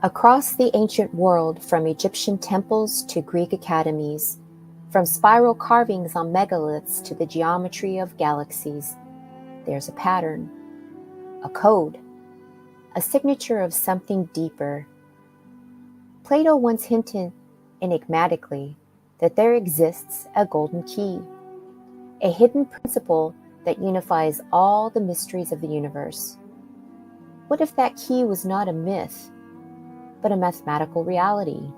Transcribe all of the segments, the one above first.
Across the ancient world, from Egyptian temples to Greek academies, from spiral carvings on megaliths to the geometry of galaxies, there's a pattern, a code, a signature of something deeper. Plato once hinted enigmatically that there exists a golden key, a hidden principle that unifies all the mysteries of the universe. What if that key was not a myth, but a mathematical reality,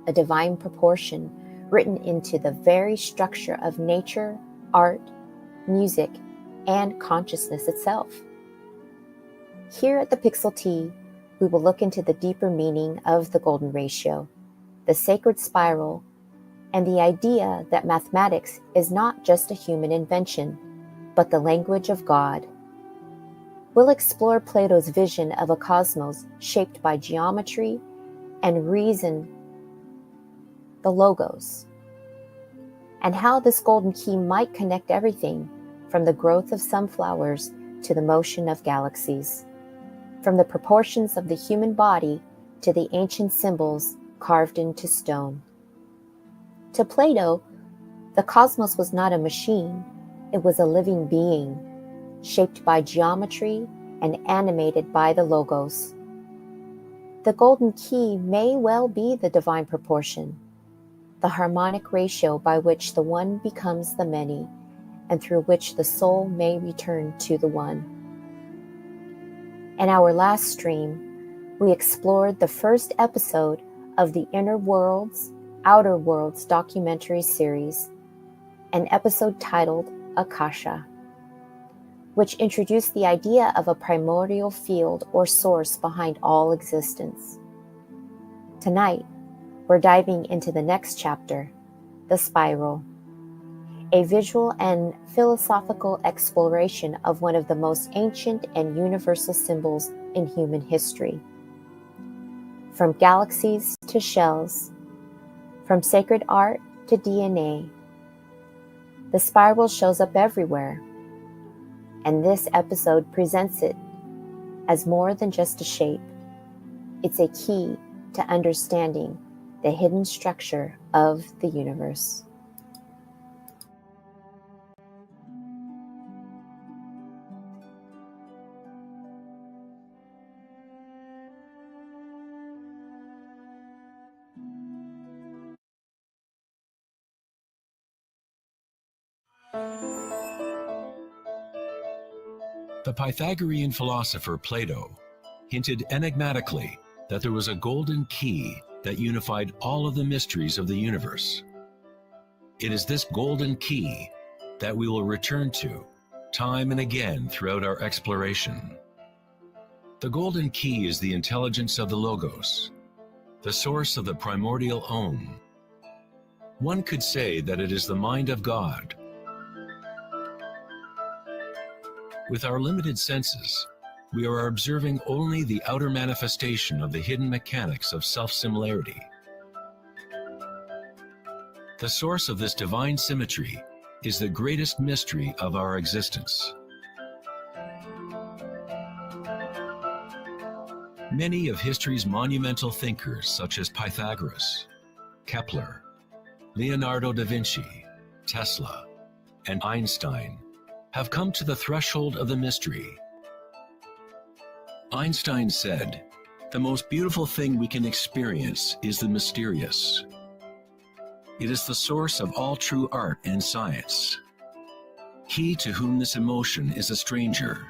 a divine proportion written into the very structure of nature, art, music, and consciousness itself? Here at the Pixel Tea, we will look into the deeper meaning of the golden ratio, the sacred spiral, and the idea that mathematics is not just a human invention, but the language of God. We'll explore Plato's vision of a cosmos shaped by geometry and reason, the logos, and how this golden key might connect everything from the growth of sunflowers to the motion of galaxies, from the proportions of the human body to the ancient symbols carved into stone. To Plato, the cosmos was not a machine, it was a living being, shaped by geometry and animated by the logos. The golden key may well be the divine proportion, the harmonic ratio by which the one becomes the many, and through which the soul may return to the one. In our last stream, we explored the first episode of the Inner Worlds, Outer Worlds documentary series, an episode titled Akasha, which introduced the idea of a primordial field or source behind all existence. Tonight, we're diving into the next chapter, the spiral, a visual and philosophical exploration of one of the most ancient and universal symbols in human history. From galaxies to shells, from sacred art to DNA, the spiral shows up everywhere, and this episode presents it as more than just a shape. It's a key to understanding the hidden structure of the universe. The Pythagorean philosopher Plato hinted enigmatically that there was a golden key that unified all of the mysteries of the universe. It is this golden key that we will return to time and again throughout our exploration. The golden key is the intelligence of the Logos, the source of the primordial Om. One could say that it is the mind of God. With our limited senses, we are observing only the outer manifestation of the hidden mechanics of self-similarity. The source of this divine symmetry is the greatest mystery of our existence. Many of history's monumental thinkers, such as Pythagoras, Kepler, Leonardo da Vinci, Tesla, and Einstein, have come to the threshold of the mystery. Einstein said, "The most beautiful thing we can experience is the mysterious. It is the source of all true art and science. He to whom this emotion is a stranger,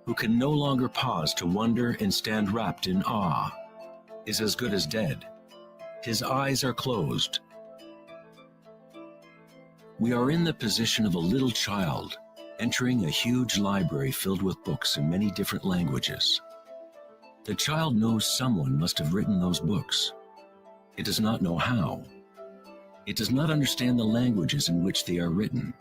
who can no longer pause to wonder and stand wrapped in awe, is as good as dead. His eyes are closed." We are in the position of a little child entering a huge library filled with books in many different languages. The child knows someone must have written those books. It does not know how. It does not understand the languages in which they are written.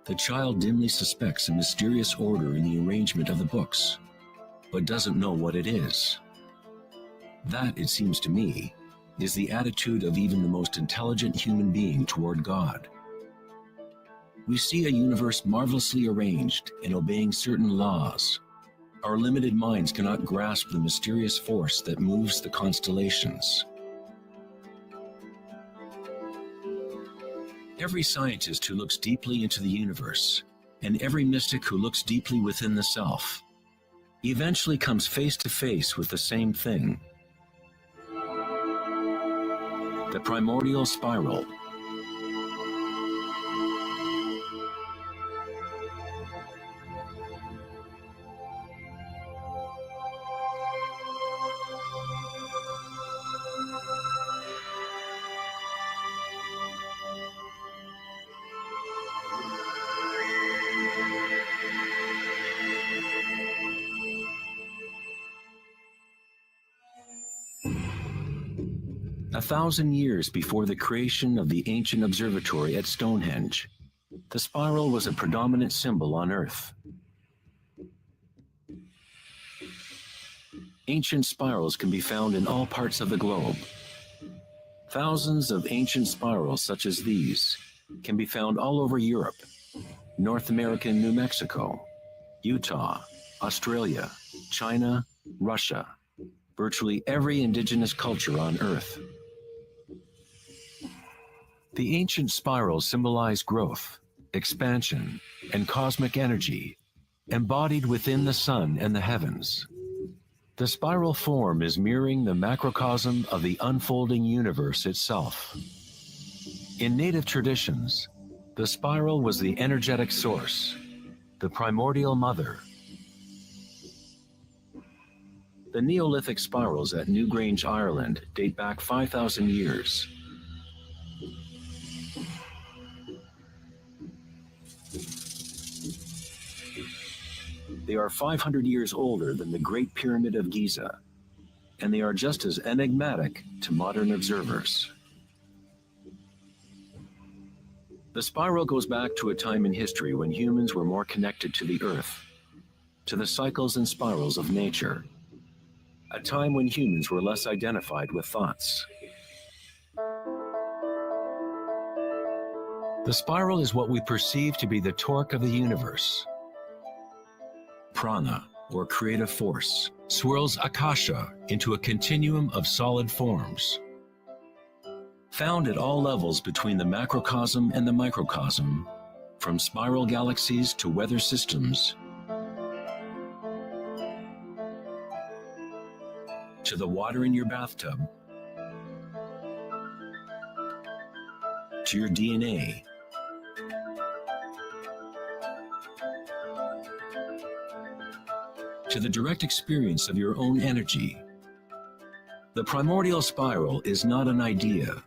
The child dimly suspects a mysterious order in the arrangement of the books, but doesn't know what it is. That, it seems to me, is the attitude of even the most intelligent human being toward God. We see a universe marvelously arranged and obeying certain laws, Our limited minds cannot grasp the mysterious force that moves the constellations. Every scientist who looks deeply into the universe, and every mystic who looks deeply within the self, eventually comes face to face with the same thing: the primordial spiral. A 1,000 years before the creation of the ancient observatory at Stonehenge, the spiral was a predominant symbol on Earth. Ancient spirals can be found in all parts of the globe. Thousands of ancient spirals such as these can be found all over Europe, North America and New Mexico, Utah, Australia, China, Russia, virtually every indigenous culture on Earth. The ancient spirals symbolize growth, expansion, and cosmic energy embodied within the sun and the heavens. The spiral form is mirroring the macrocosm of the unfolding universe itself. In native traditions, the spiral was the energetic source, the primordial mother. The Neolithic spirals at Newgrange, Ireland date back 5,000 years. They are 500 years older than the Great Pyramid of Giza, and they are just as enigmatic to modern observers. The spiral goes back to a time in history when humans were more connected to the Earth, to the cycles and spirals of nature, a time when humans were less identified with thoughts. The spiral is what we perceive to be the torque of the universe. Prana, or creative force, swirls Akasha into a continuum of solid forms. Found at all levels between the macrocosm and the microcosm, from spiral galaxies to weather systems, to the water in your bathtub, to your DNA, to the direct experience of your own energy. The primordial spiral is not an idea,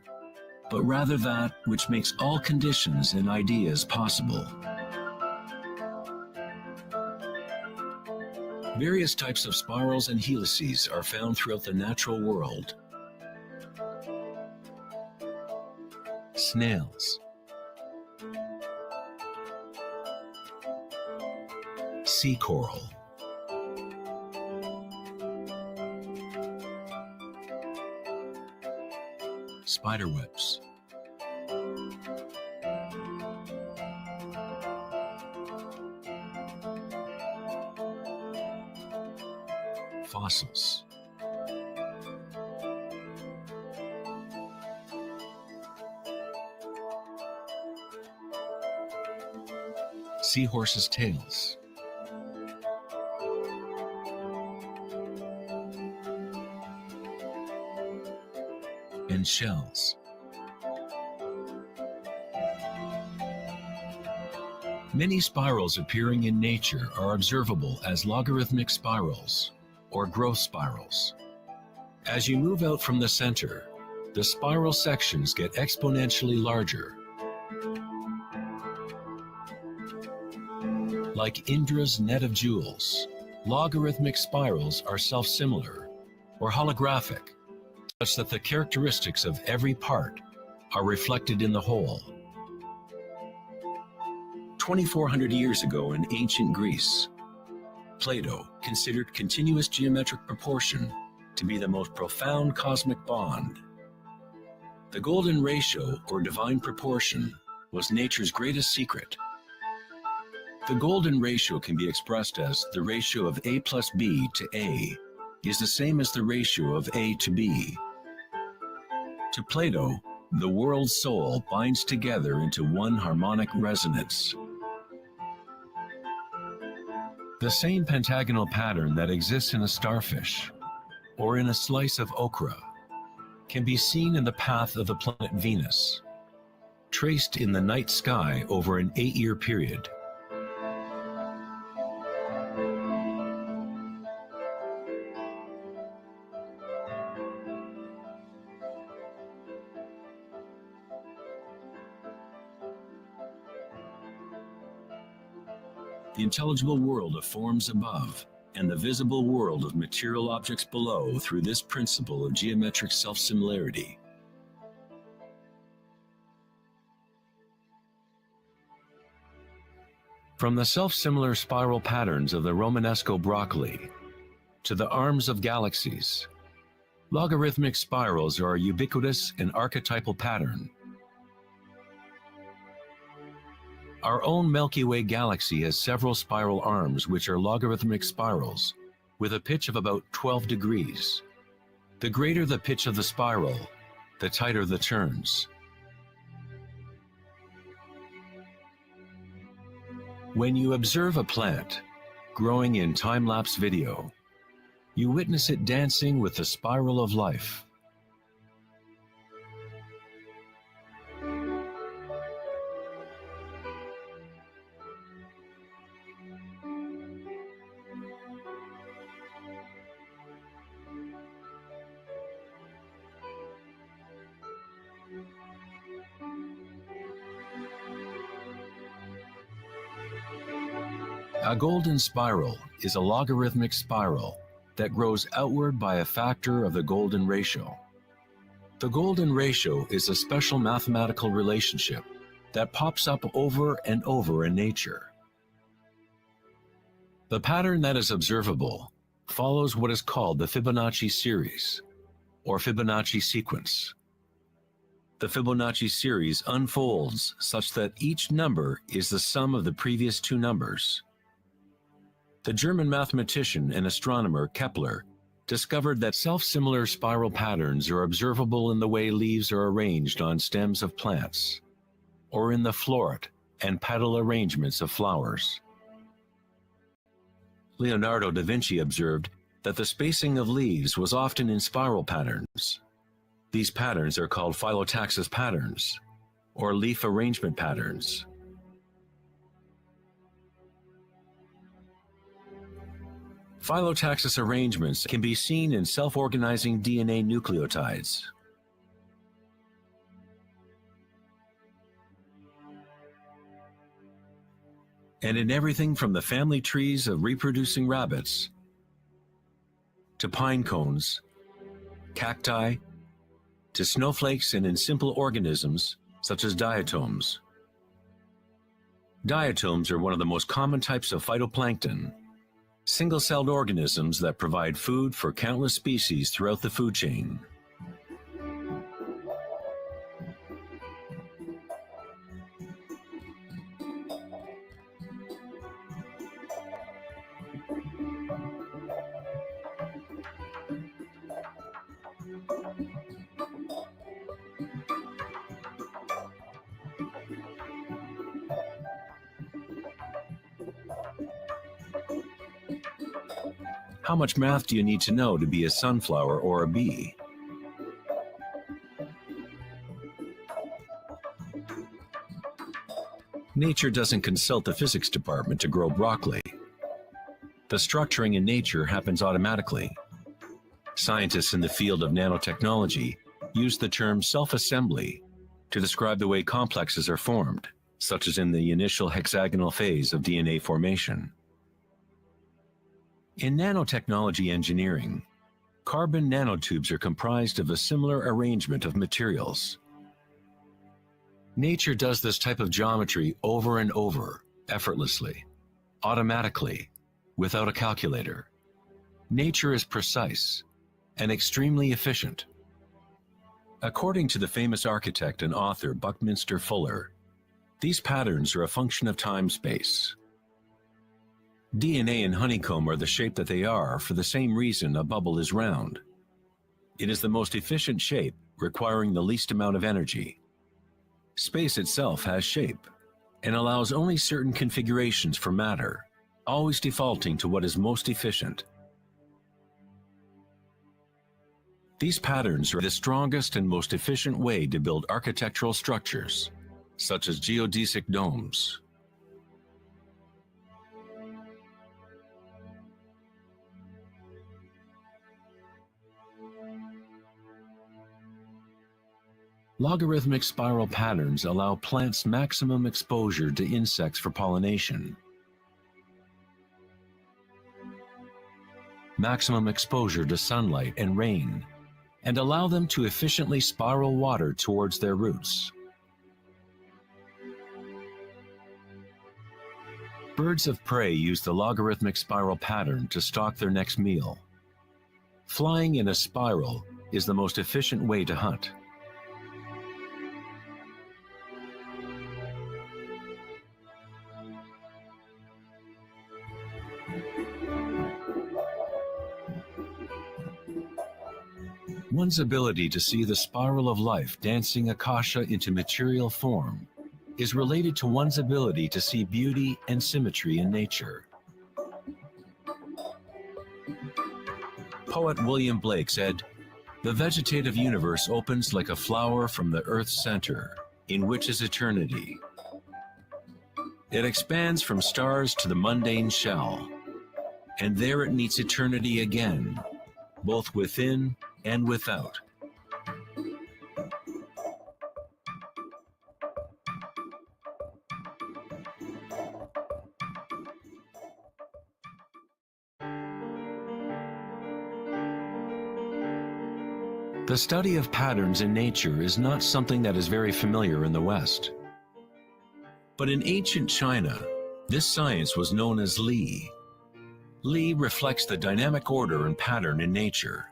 but rather that which makes all conditions and ideas possible. Various types of spirals and helices are found throughout the natural world. Snails, sea coral, spiderwebs, fossils, seahorses' tails, and shells. Many spirals appearing in nature are observable as logarithmic spirals, or growth spirals. As you move out from the center, the spiral sections get exponentially larger. Like Indra's net of jewels, logarithmic spirals are self-similar, or holographic, such that the characteristics of every part are reflected in the whole. 2,400 years ago in ancient Greece, Plato considered continuous geometric proportion to be the most profound cosmic bond. The golden ratio, or divine proportion, was nature's greatest secret. The golden ratio can be expressed as the ratio of A plus B to A is the same as the ratio of A to B. To Plato, the world's soul binds together into one harmonic resonance. The same pentagonal pattern that exists in a starfish or in a slice of okra can be seen in the path of the planet Venus, traced in the night sky over an 8-year period. The intelligible world of forms above and the visible world of material objects below through this principle of geometric self-similarity. From the self-similar spiral patterns of the Romanesco broccoli to the arms of galaxies, logarithmic spirals are a ubiquitous and archetypal pattern. Our own Milky Way galaxy has several spiral arms which are logarithmic spirals with a pitch of about 12 degrees. The greater the pitch of the spiral, the tighter the turns. When you observe a plant growing in time-lapse video, you witness it dancing with the spiral of life. A golden spiral is a logarithmic spiral that grows outward by a factor of the golden ratio. The golden ratio is a special mathematical relationship that pops up over and over in nature. The pattern that is observable follows what is called the Fibonacci series, or Fibonacci sequence. The Fibonacci series unfolds such that each number is the sum of the previous two numbers. The German mathematician and astronomer Kepler discovered that self-similar spiral patterns are observable in the way leaves are arranged on stems of plants, or in the floret and petal arrangements of flowers. Leonardo da Vinci observed that the spacing of leaves was often in spiral patterns. These patterns are called phyllotaxis patterns, or leaf arrangement patterns. Phyllotaxis arrangements can be seen in self-organizing DNA nucleotides. And in everything from the family trees of reproducing rabbits to pine cones, cacti, to snowflakes, and in simple organisms such as diatoms. Diatoms are one of the most common types of phytoplankton, single-celled organisms that provide food for countless species throughout the food chain. How much math do you need to know to be a sunflower or a bee? Nature doesn't consult the physics department to grow broccoli. The structuring in nature happens automatically. Scientists in the field of nanotechnology use the term self-assembly to describe the way complexes are formed, such as in the initial hexagonal phase of DNA formation. In nanotechnology engineering, carbon nanotubes are comprised of a similar arrangement of materials. Nature does this type of geometry over and over, effortlessly, automatically, without a calculator. Nature is precise and extremely efficient. According to the famous architect and author Buckminster Fuller, these patterns are a function of time-space. DNA and honeycomb are the shape that they are for the same reason a bubble is round. It is the most efficient shape, requiring the least amount of energy. Space itself has shape and allows only certain configurations for matter, always defaulting to what is most efficient. These patterns are the strongest and most efficient way to build architectural structures, such as geodesic domes. Logarithmic spiral patterns allow plants maximum exposure to insects for pollination, maximum exposure to sunlight and rain, and allow them to efficiently spiral water towards their roots. Birds of prey use the logarithmic spiral pattern to stalk their next meal. Flying in a spiral is the most efficient way to hunt. One's ability to see the spiral of life dancing Akasha into material form is related to one's ability to see beauty and symmetry in nature. Poet William Blake said, "The vegetative universe opens like a flower from the earth's center, in which is eternity. It expands from stars to the mundane shell, and there it meets eternity again, both within and without." The study of patterns in nature is not something that is very familiar in the West. But in ancient China, this science was known as Li. Li reflects the dynamic order and pattern in nature.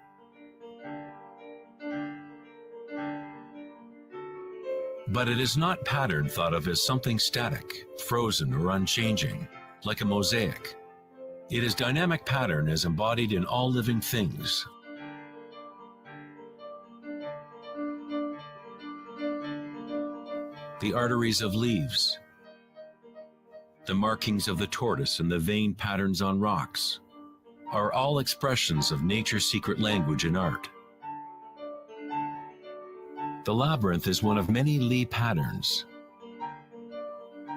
But it is not pattern thought of as something static, frozen, or unchanging, like a mosaic. It is dynamic pattern as embodied in all living things. The arteries of leaves, the markings of the tortoise and the vein patterns on rocks are all expressions of nature's secret language in art. The labyrinth is one of many Li patterns.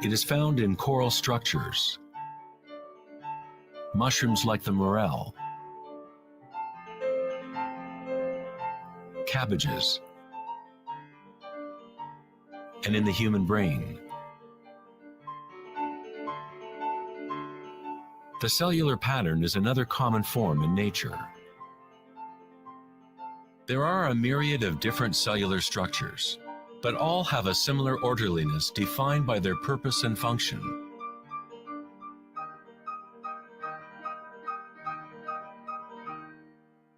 It is found in coral structures, mushrooms like the morel, cabbages, and in the human brain. The cellular pattern is another common form in nature. There are a myriad of different cellular structures, but all have a similar orderliness defined by their purpose and function.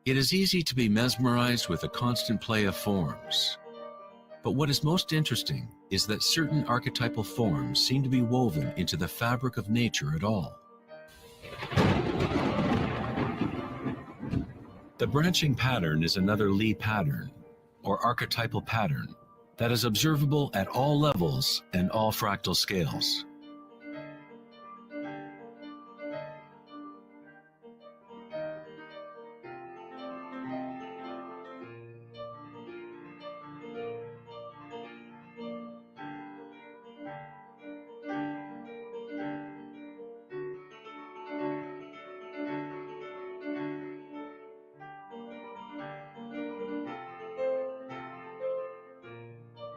It is easy to be mesmerized with the constant play of forms. But what is most interesting is that certain archetypal forms seem to be woven into the fabric of nature at all. The branching pattern is another Li pattern, or archetypal pattern, that is observable at all levels and all fractal scales.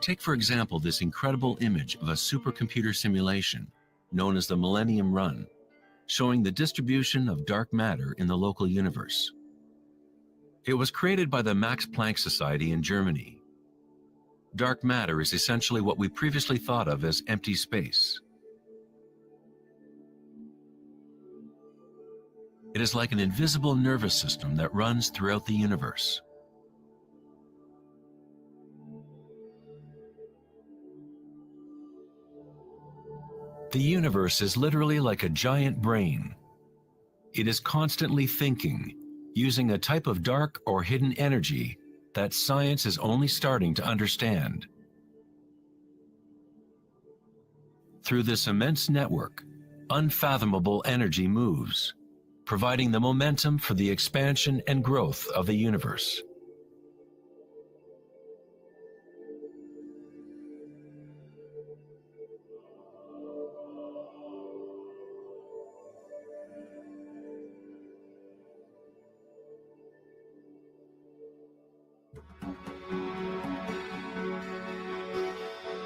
Take, for example, this incredible image of a supercomputer simulation known as the Millennium Run, showing the distribution of dark matter in the local universe. It was created by the Max Planck Society in Germany. Dark matter is essentially what we previously thought of as empty space. It is like an invisible nervous system that runs throughout the universe. The universe is literally like a giant brain, It is constantly thinking, using a type of dark or hidden energy that science is only starting to understand. Through this immense network, unfathomable energy moves, providing the momentum for the expansion and growth of the universe.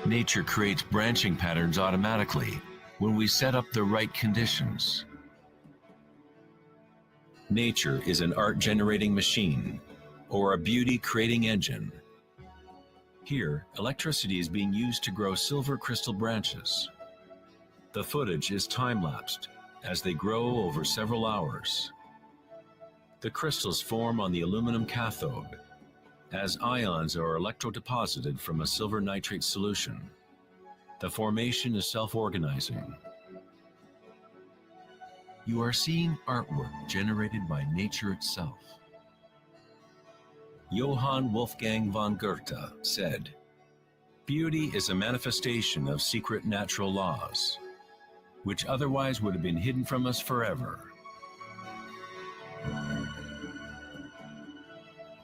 Nature creates branching patterns automatically when we set up the right conditions. Nature is an art-generating machine, or a beauty-creating engine. Here, electricity is being used to grow silver crystal branches. The footage is time-lapsed as they grow over several hours. The crystals form on the aluminum cathode, as ions are electrodeposited from a silver nitrate solution. The formation is self-organizing. You are seeing artwork generated by nature itself. Johann Wolfgang von Goethe said, "Beauty is a manifestation of secret natural laws, which otherwise would have been hidden from us forever."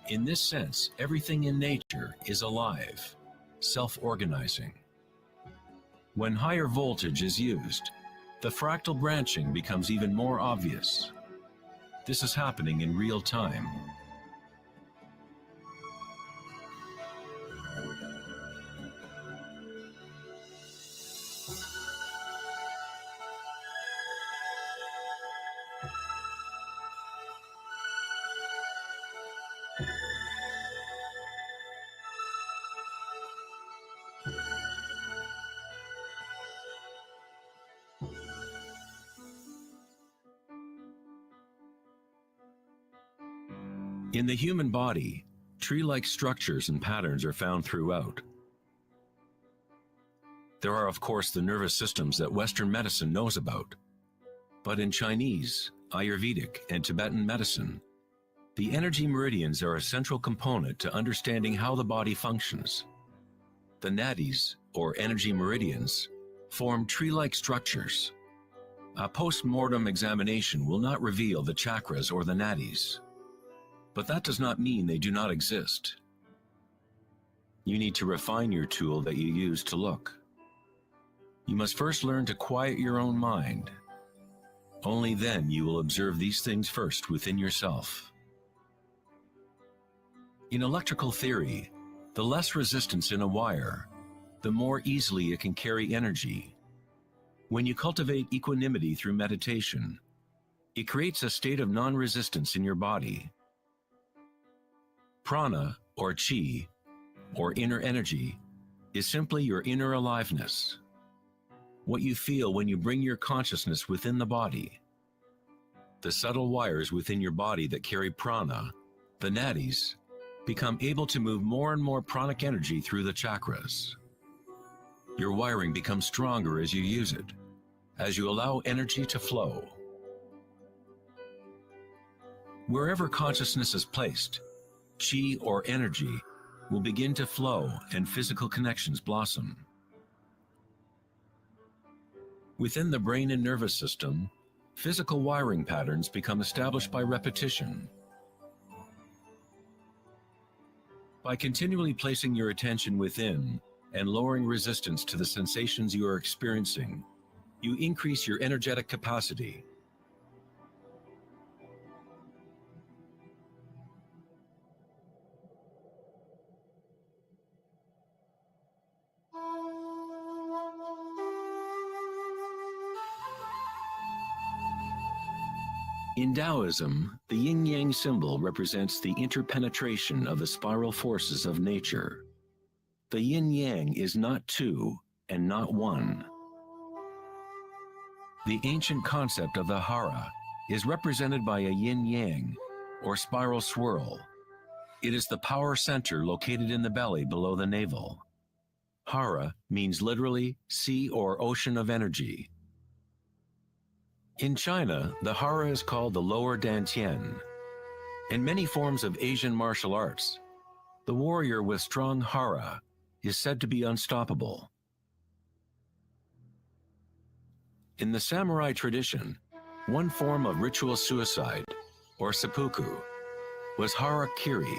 In this sense, everything in nature is alive, self-organizing. When higher voltage is used, the fractal branching becomes even more obvious. This is happening in real time. In the human body, tree-like structures and patterns are found throughout. There are, of course, the nervous systems that Western medicine knows about. But in Chinese, Ayurvedic, and Tibetan medicine, the energy meridians are a central component to understanding how the body functions. The nadis, or energy meridians, form tree-like structures. A post-mortem examination will not reveal the chakras or the nadis. But that does not mean they do not exist. You need to refine your tool that you use to look. You must first learn to quiet your own mind. Only then you will observe these things first within yourself. In electrical theory, the less resistance in a wire, the more easily it can carry energy. When you cultivate equanimity through meditation, it creates a state of non-resistance in your body. Prana, or chi, or inner energy, is simply your inner aliveness. What you feel when you bring your consciousness within the body. The subtle wires within your body that carry prana, the nadis, become able to move more and more pranic energy through the chakras. Your wiring becomes stronger as you use it, as you allow energy to flow. Wherever consciousness is placed, chi or energy will begin to flow and physical connections blossom. Within the brain and nervous system, physical wiring patterns become established by repetition. By continually placing your attention within and lowering resistance to the sensations you are experiencing, you increase your energetic capacity. In Taoism, the yin-yang symbol represents the interpenetration of the spiral forces of nature. The yin-yang is not two and not one. The ancient concept of the hara is represented by a yin-yang, or spiral swirl. It is the power center located in the belly below the navel. Hara means literally sea or ocean of energy. In China, the hara is called the lower dantian. In many forms of Asian martial arts, the warrior with strong hara is said to be unstoppable. In the samurai tradition, one form of ritual suicide, or seppuku, was harakiri,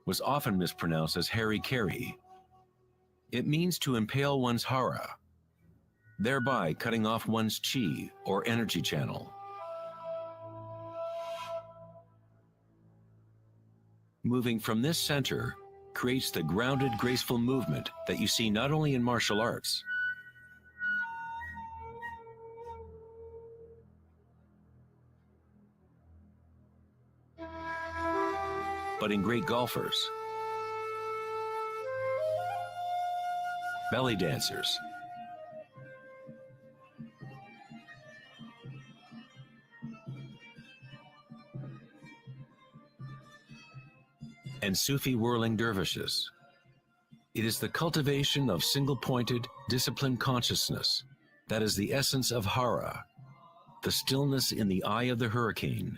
was often mispronounced as harikiri. It means to impale one's hara, thereby cutting off one's chi, or energy channel. Moving from this center creates the grounded, graceful movement that you see not only in martial arts, but in great golfers, belly dancers, and Sufi whirling dervishes. It is the cultivation of single-pointed, disciplined consciousness that is the essence of hara, the stillness in the eye of the hurricane.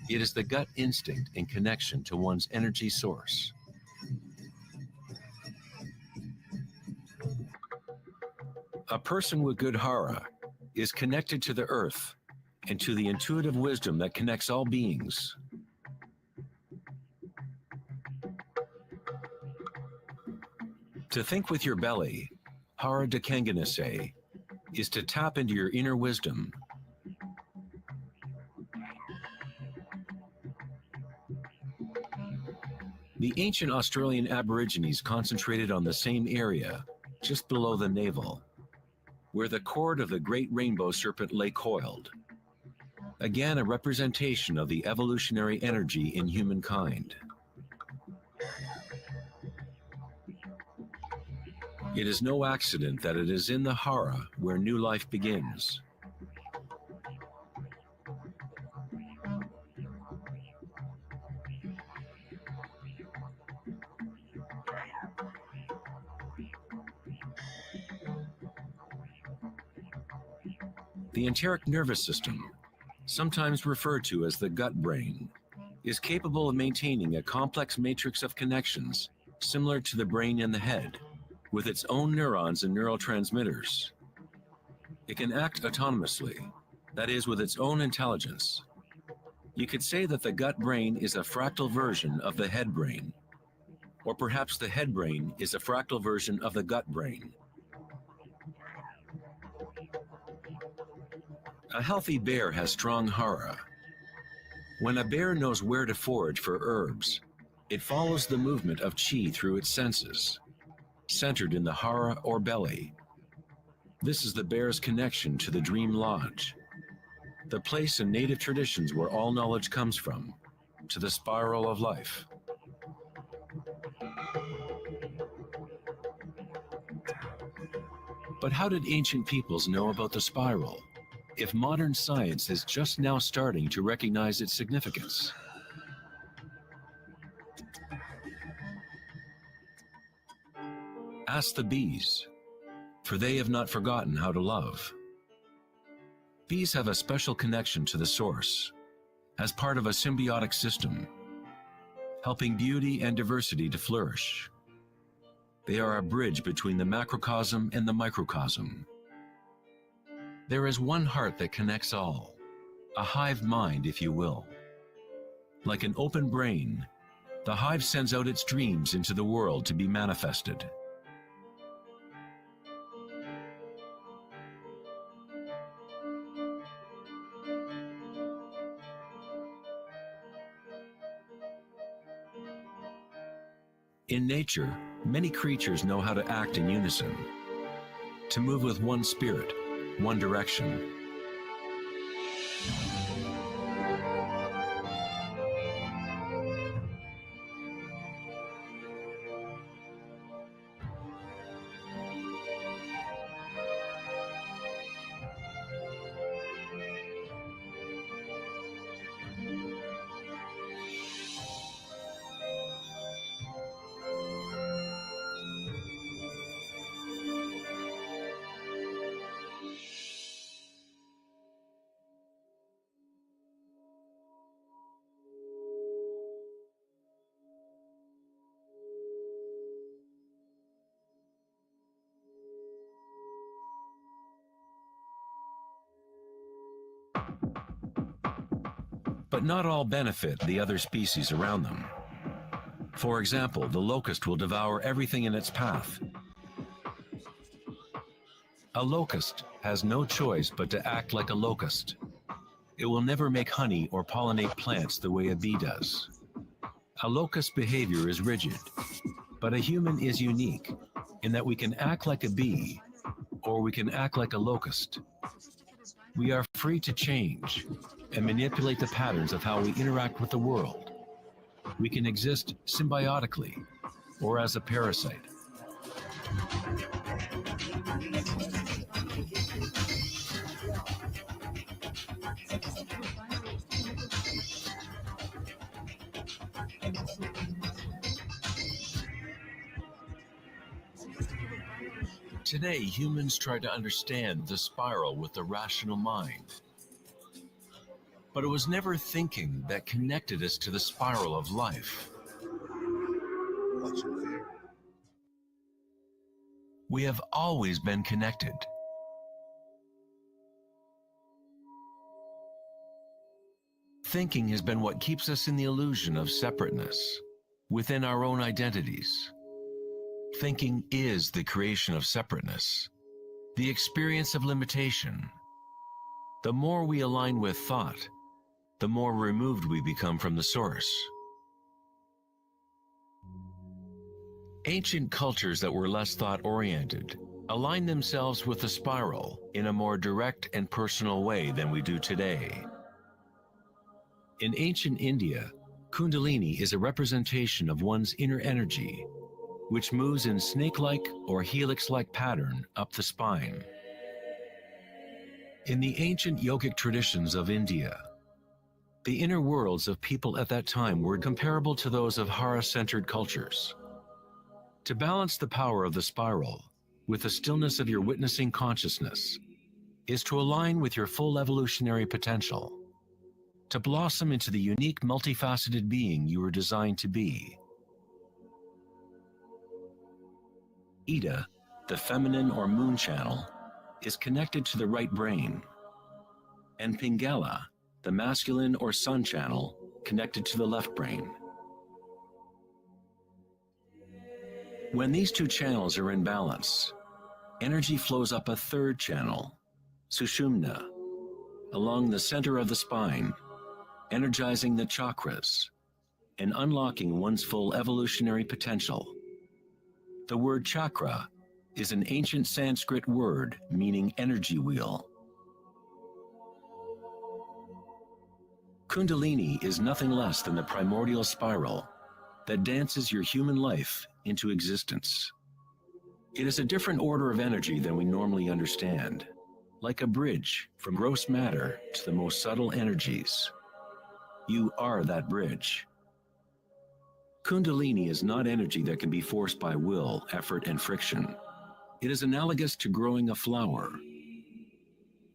It is the gut instinct in connection to one's energy source. A person with good hara is connected to the earth and to the intuitive wisdom that connects all beings. To think with your belly, hara dekanganase, is to tap into your inner wisdom. The ancient Australian Aborigines concentrated on the same area, just below the navel, where the cord of the great rainbow serpent lay coiled. Again, a representation of the evolutionary energy in humankind. It is no accident that it is in the hara where new life begins. The enteric nervous system, sometimes referred to as the gut brain, is capable of maintaining a complex matrix of connections similar to the brain in the head, with its own neurons and neurotransmitters. It can act autonomously, that is, with its own intelligence. You could say that the gut brain is a fractal version of the head brain, or perhaps the head brain is a fractal version of the gut brain. A healthy bear has strong hara. When a bear knows where to forage for herbs, it follows the movement of chi through its senses, centered in the hara or belly. This is the bear's connection to the dream lodge, the place in native traditions where all knowledge comes from, to the spiral of life. But how did ancient peoples know about the spiral, if modern science is just now starting to recognize its significance? Ask the bees, for they have not forgotten how to love. Bees have a special connection to the source, as part of a symbiotic system, helping beauty and diversity to flourish. They are a bridge between the macrocosm and the microcosm. There is one heart that connects all, a hive mind, if you will. Like an open brain, the hive sends out its dreams into the world to be manifested. In nature, many creatures know how to act in unison, to move with one spirit, one direction. but not all benefit the other species around them. For example, the locust will devour everything in its path. A locust has no choice but to act like a locust. It will never make honey or pollinate plants the way a bee does. A locust's behavior is rigid, but a human is unique in that we can act like a bee or we can act like a locust. We are free to change and manipulate the patterns of how we interact with the world. We can exist symbiotically or as a parasite. Today, humans try to understand the spiral with the rational mind. But it was never thinking that connected us to the spiral of life. We have always been connected. Thinking has been what keeps us in the illusion of separateness within our own identities. Thinking is the creation of separateness, the experience of limitation. The more we align with thought, the more removed we become from the source. Ancient cultures that were less thought-oriented aligned themselves with the spiral in a more direct and personal way than we do today. In ancient India, Kundalini is a representation of one's inner energy, which moves in snake-like or helix-like pattern up the spine. In the ancient yogic traditions of India, the inner worlds of people at that time were comparable to those of Hara-centered cultures. To balance the power of the spiral with the stillness of your witnessing consciousness is to align with your full evolutionary potential, to blossom into the unique multifaceted being you were designed to be. Ida, the feminine or moon channel, is connected to the right brain, and Pingala, the masculine or sun channel, connected to the left brain. When these two channels are in balance, energy flows up a third channel, Sushumna, along the center of the spine, energizing the chakras and unlocking one's full evolutionary potential. The word chakra is an ancient Sanskrit word meaning energy wheel. Kundalini is nothing less than the primordial spiral that dances your human life into existence. It is a different order of energy than we normally understand, like a bridge from gross matter to the most subtle energies. You are that bridge. Kundalini is not energy that can be forced by will, effort, and friction. It is analogous to growing a flower.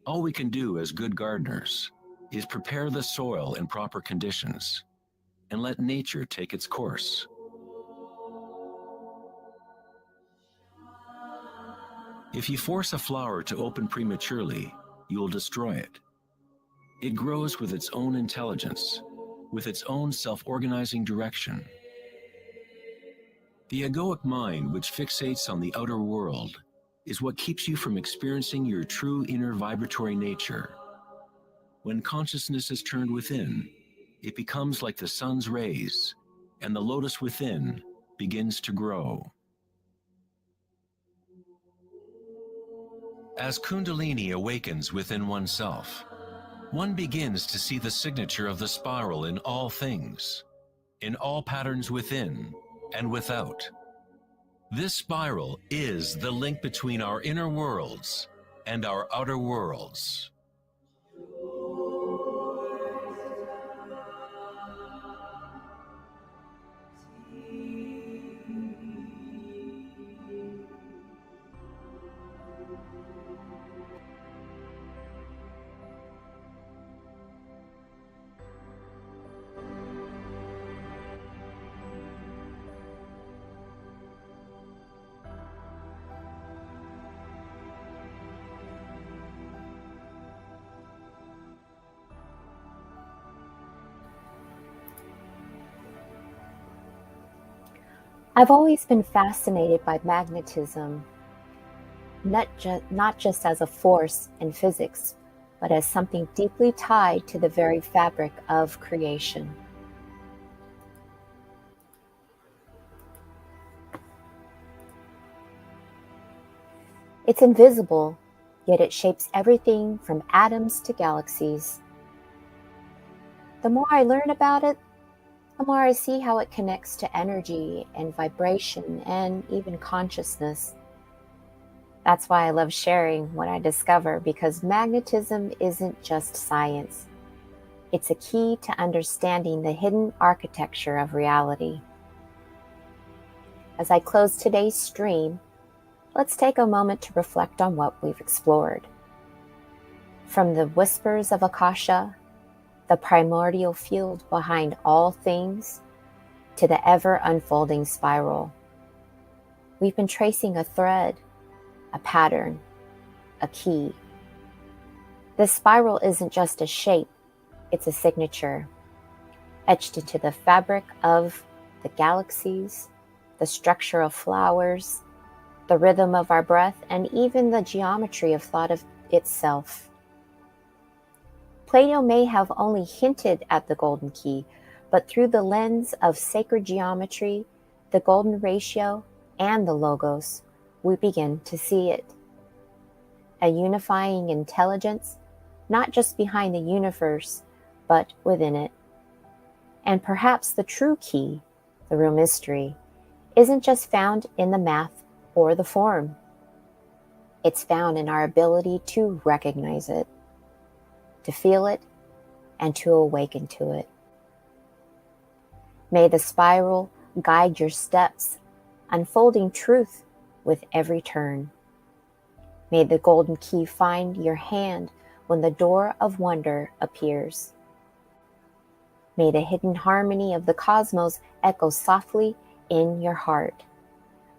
All we can do as good gardeners is prepare the soil in proper conditions and let nature take its course. If you force a flower to open prematurely, you will destroy it. It grows with its own intelligence, with its own self-organizing direction. The egoic mind, which fixates on the outer world, is what keeps you from experiencing your true inner vibratory nature. When consciousness is turned within, it becomes like the sun's rays, and the lotus within begins to grow. As Kundalini awakens within oneself, one begins to see the signature of the spiral in all things, in all patterns within and without. This spiral is the link between our inner worlds and our outer worlds. I've always been fascinated by magnetism, not just as a force in physics, but as something deeply tied to the very fabric of creation. It's invisible, yet it shapes everything from atoms to galaxies. The more I learn about it, the more I see how it connects to energy and vibration and even consciousness. That's why I love sharing what I discover, because magnetism isn't just science. It's a key to understanding the hidden architecture of reality. As I close today's stream, let's take a moment to reflect on what we've explored. From the whispers of Akasha, the primordial field behind all things, to the ever unfolding spiral, we've been tracing a thread, a pattern, a key. This spiral isn't just a shape, it's a signature, etched into the fabric of the galaxies, the structure of flowers, the rhythm of our breath, and even the geometry of thought of itself. Plato may have only hinted at the golden key, but through the lens of sacred geometry, the golden ratio, and the logos, we begin to see it. A unifying intelligence, not just behind the universe, but within it. And perhaps the true key, the real mystery, isn't just found in the math or the form. It's found in our ability to recognize it, to feel it, and to awaken to it. May the spiral guide your steps, unfolding truth with every turn. May the golden key find your hand when the door of wonder appears. May the hidden harmony of the cosmos echo softly in your heart,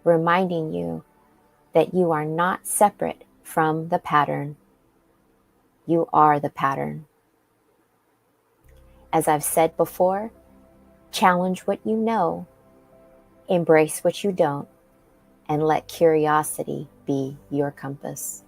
reminding you that you are not separate from the pattern. You are the pattern. As I've said before, challenge what you know, embrace what you don't, and let curiosity be your compass.